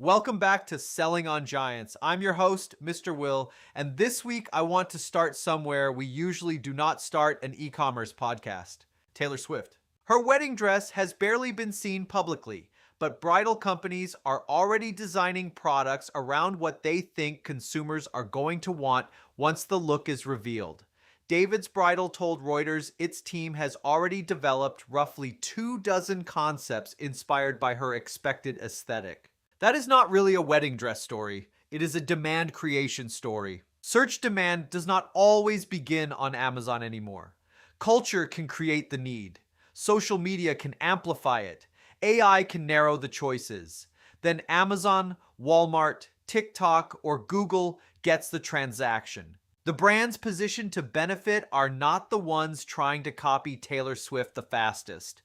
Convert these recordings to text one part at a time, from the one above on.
Welcome back to Selling on Giants. I'm your host, Mr. Will, and this week I want to start somewhere we usually do not start an e-commerce podcast. Taylor Swift. Her wedding dress has barely been seen publicly, but bridal companies are already designing products around what they think consumers are going to want once the look is revealed. David's Bridal told Reuters its team has already developed roughly 24 concepts inspired by her expected aesthetic. That is not really a wedding dress story. It is a demand creation story. Search demand does not always begin on Amazon anymore. Culture can create the need. Social media can amplify it. AI can narrow the choices. Then Amazon, Walmart, TikTok, or Google gets the transaction. The brands positioned to benefit are not the ones trying to copy Taylor Swift the fastest.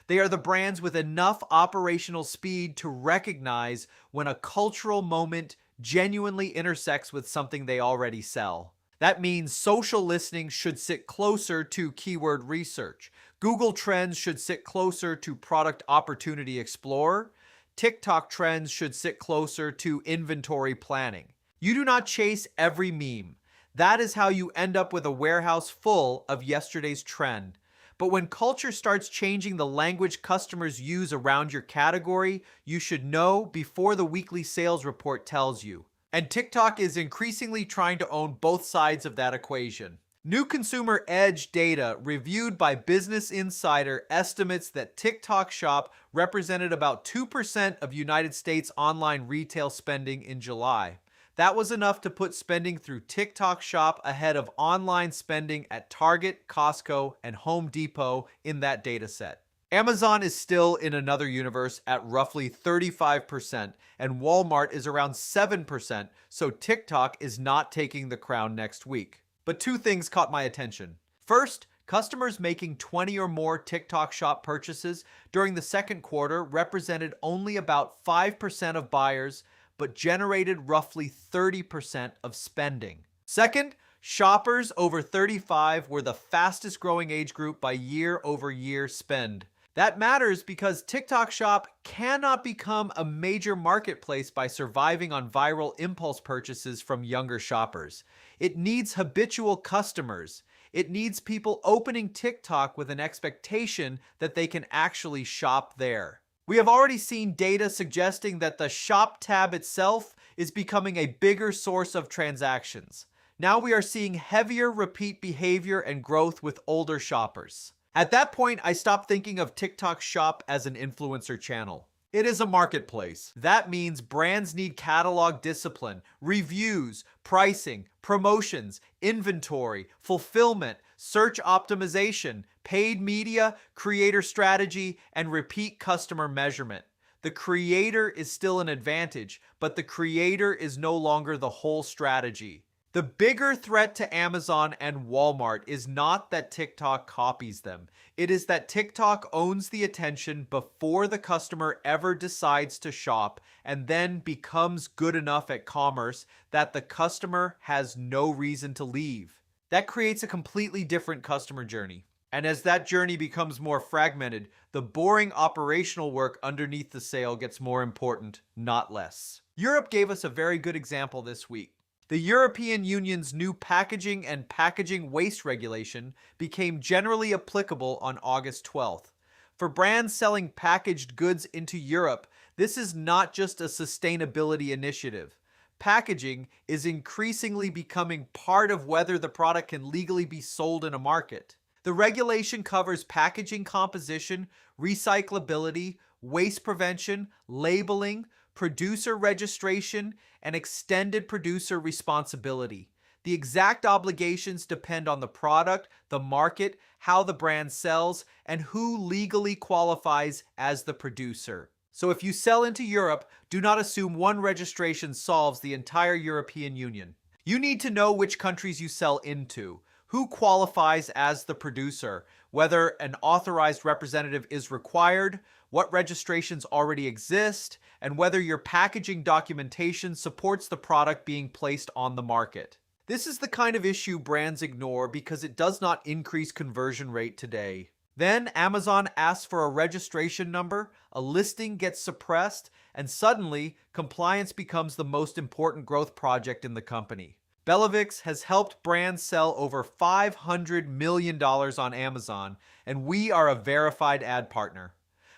They are the brands with enough operational speed to recognize when a cultural moment genuinely intersects with something they already sell. That means social listening should sit closer to keyword research. Google Trends should sit closer to Product Opportunity Explorer. TikTok Trends should sit closer to inventory planning. You do not chase every meme. That is how you end up with a warehouse full of yesterday's trend. But when culture starts changing the language customers use around your category, you should know before the weekly sales report tells you. And TikTok is increasingly trying to own both sides of that equation. New Consumer Edge data reviewed by Business Insider estimates that TikTok Shop represented about 2% of United States online retail spending in July. That was enough to put spending through TikTok Shop ahead of online spending at Target, Costco, and Home Depot in that data set. Amazon is still in another universe at roughly 35%, and Walmart is around 7%, so TikTok is not taking the crown next week. But two things caught my attention. First, customers making 20 or more TikTok Shop purchases during the second quarter represented only about 5% of buyers, but generated roughly 30% of spending. Second, shoppers over 35 were the fastest growing age group by year-over-year spend. That matters because TikTok Shop cannot become a major marketplace by surviving on viral impulse purchases from younger shoppers. It needs habitual customers. It needs people opening TikTok with an expectation that they can actually shop there. We have already seen data suggesting that the Shop tab itself is becoming a bigger source of transactions. Now we are seeing heavier repeat behavior and growth with older shoppers. At that point, I stopped thinking of TikTok Shop as an influencer channel. It is a marketplace. That means brands need catalog discipline, reviews, pricing, promotions, inventory, fulfillment, search optimization, paid media, creator strategy, and repeat customer measurement. The creator is still an advantage, but the creator is no longer the whole strategy. The bigger threat to Amazon and Walmart is not that TikTok copies them. It is that TikTok owns the attention before the customer ever decides to shop and then becomes good enough at commerce that the customer has no reason to leave. That creates a completely different customer journey. And as that journey becomes more fragmented, the boring operational work underneath the sale gets more important, not less. Europe gave us a very good example this week. The European Union's new packaging and packaging waste regulation became generally applicable on August 12th. For brands selling packaged goods into Europe, this is not just a sustainability initiative. Packaging is increasingly becoming part of whether the product can legally be sold in a market. The regulation covers packaging composition, recyclability, waste prevention, labeling, producer registration, and extended producer responsibility. The exact obligations depend on the product, the market, how the brand sells, and who legally qualifies as the producer. So if you sell into Europe, do not assume one registration solves the entire European Union. You need to know which countries you sell into, who qualifies as the producer, whether an authorized representative is required, what registrations already exist, and whether your packaging documentation supports the product being placed on the market. This is the kind of issue brands ignore because it does not increase conversion rate today. Then Amazon asks for a registration number, a listing gets suppressed, and suddenly, compliance becomes the most important growth project in the company. Bellavix has helped brands sell over $500 million on Amazon, and we are a verified ad partner.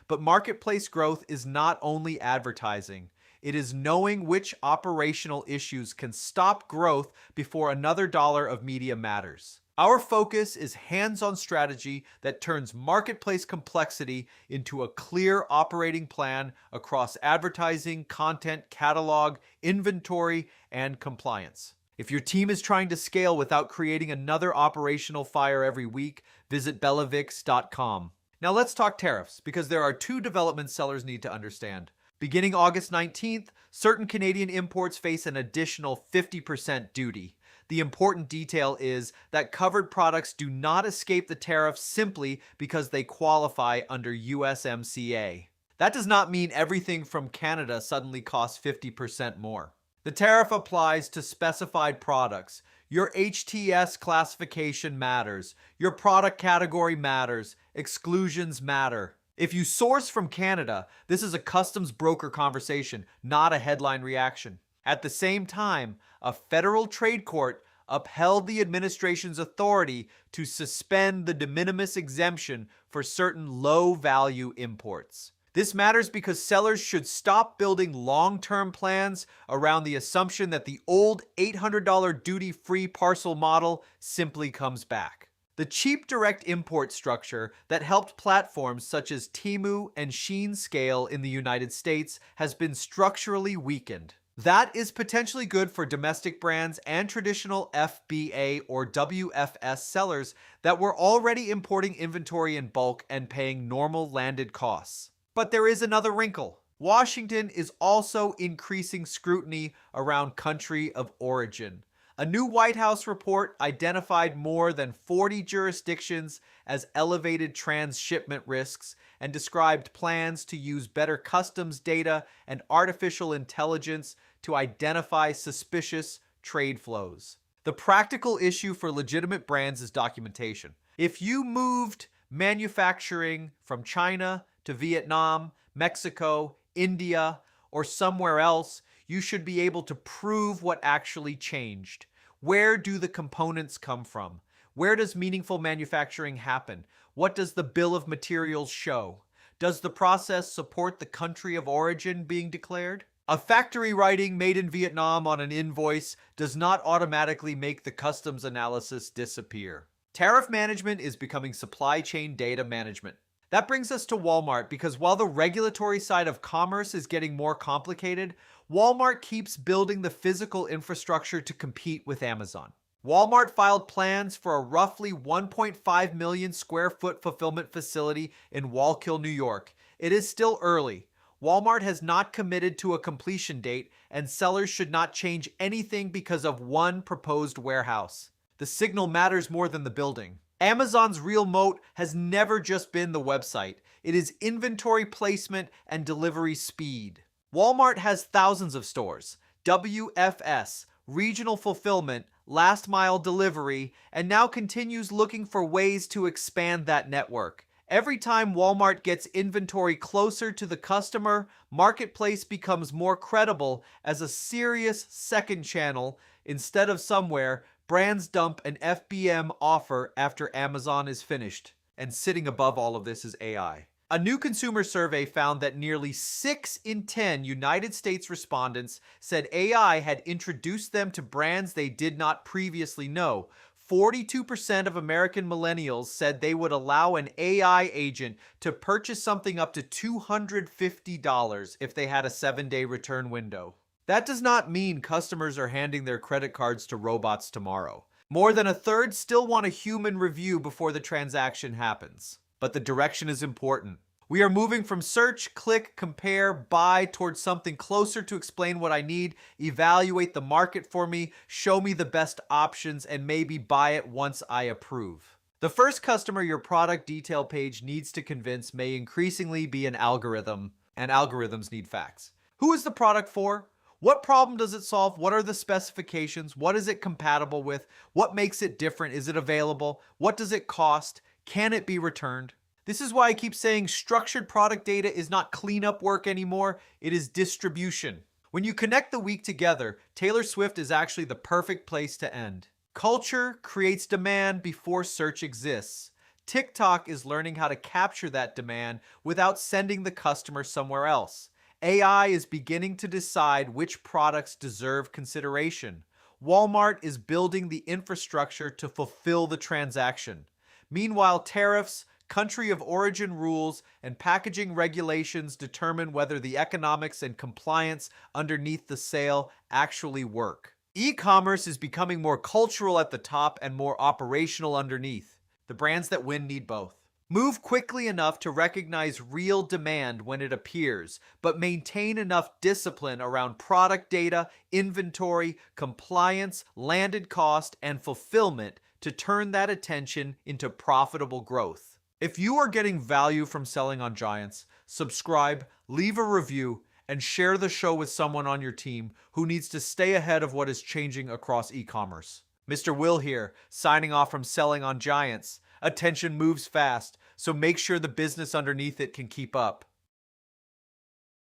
But marketplace growth is not only advertising. It is knowing which operational issues can stop growth before another dollar of media matters. Our focus is hands-on strategy that turns marketplace complexity into a clear operating plan across advertising, content, catalog, inventory, and compliance. If your team is trying to scale without creating another operational fire every week, visit bellavix.com. Now let's talk tariffs, because there are two developments sellers need to understand. Beginning August 19th, certain Canadian imports face an additional 50% duty. The important detail is that covered products do not escape the tariff simply because they qualify under USMCA. That does not mean everything from Canada suddenly costs 50% more. The tariff applies to specified products. Your HTS classification matters. Your product category matters. Exclusions matter. If you source from Canada, this is a customs broker conversation, not a headline reaction. At the same time, a federal trade court upheld the administration's authority to suspend the de minimis exemption for certain low-value imports. This matters because sellers should stop building long-term plans around the assumption that the old $800 duty-free parcel model simply comes back. The cheap direct import structure that helped platforms such as Temu and Shein scale in the United States has been structurally weakened. That is potentially good for domestic brands and traditional FBA or WFS sellers that were already importing inventory in bulk and paying normal landed costs. But there is another wrinkle. Washington is also increasing scrutiny around country of origin. A new White House report identified more than 40 jurisdictions as elevated transshipment risks and described plans to use better customs data and artificial intelligence to identify suspicious trade flows. The practical issue for legitimate brands is documentation. If you moved manufacturing from China to Vietnam, Mexico, India, or somewhere else, you should be able to prove what actually changed. Where do the components come from? Where does meaningful manufacturing happen? What does the bill of materials show? Does the process support the country of origin being declared? A factory writing made in Vietnam on an invoice does not automatically make the customs analysis disappear. Tariff management is becoming supply chain data management. That brings us to Walmart, because while the regulatory side of commerce is getting more complicated, Walmart keeps building the physical infrastructure to compete with Amazon. Walmart filed plans for a roughly 1.5 million square foot fulfillment facility in Wallkill, New York. It is still early. Walmart has not committed to a completion date, and sellers should not change anything because of one proposed warehouse. The signal matters more than the building. Amazon's real moat has never just been the website. It is inventory placement and delivery speed. Walmart has thousands of stores, WFS, regional fulfillment, last mile delivery, and now continues looking for ways to expand that network. Every time Walmart gets inventory closer to the customer, Marketplace becomes more credible as a serious second channel instead of somewhere brands dump an FBM offer after Amazon is finished. And sitting above all of this is AI. A new consumer survey found that nearly 6 in 10 United States respondents said AI had introduced them to brands they did not previously know. 42% of American millennials said they would allow an AI agent to purchase something up to $250 if they had a 7-day return window. That does not mean customers are handing their credit cards to robots tomorrow. More than a third still want a human review before the transaction happens. But the direction is important. We are moving from search, click, compare, buy towards something closer to explain what I need, evaluate the market for me, show me the best options, and maybe buy it once I approve. The first customer your product detail page needs to convince may increasingly be an algorithm, and algorithms need facts. Who is the product for? What problem does it solve? What are the specifications? What is it compatible with? What makes it different? Is it available? What does it cost? Can it be returned? This is why I keep saying structured product data is not cleanup work anymore, it is distribution. When you connect the week together, Taylor Swift is actually the perfect place to end. Culture creates demand before search exists. TikTok is learning how to capture that demand without sending the customer somewhere else. AI is beginning to decide which products deserve consideration. Walmart is building the infrastructure to fulfill the transaction. Meanwhile, tariffs, country of origin rules, and packaging regulations determine whether the economics and compliance underneath the sale actually work. E-commerce is becoming more cultural at the top and more operational underneath. The brands that win need both. Move quickly enough to recognize real demand when it appears, but maintain enough discipline around product data, inventory, compliance, landed cost, and fulfillment to turn that attention into profitable growth. If you are getting value from selling on Giants, subscribe, leave a review, and share the show with someone on your team who needs to stay ahead of what is changing across e-commerce. Mr. Will here, signing off from Selling on Giants. Attention moves fast, so make sure the business underneath it can keep up.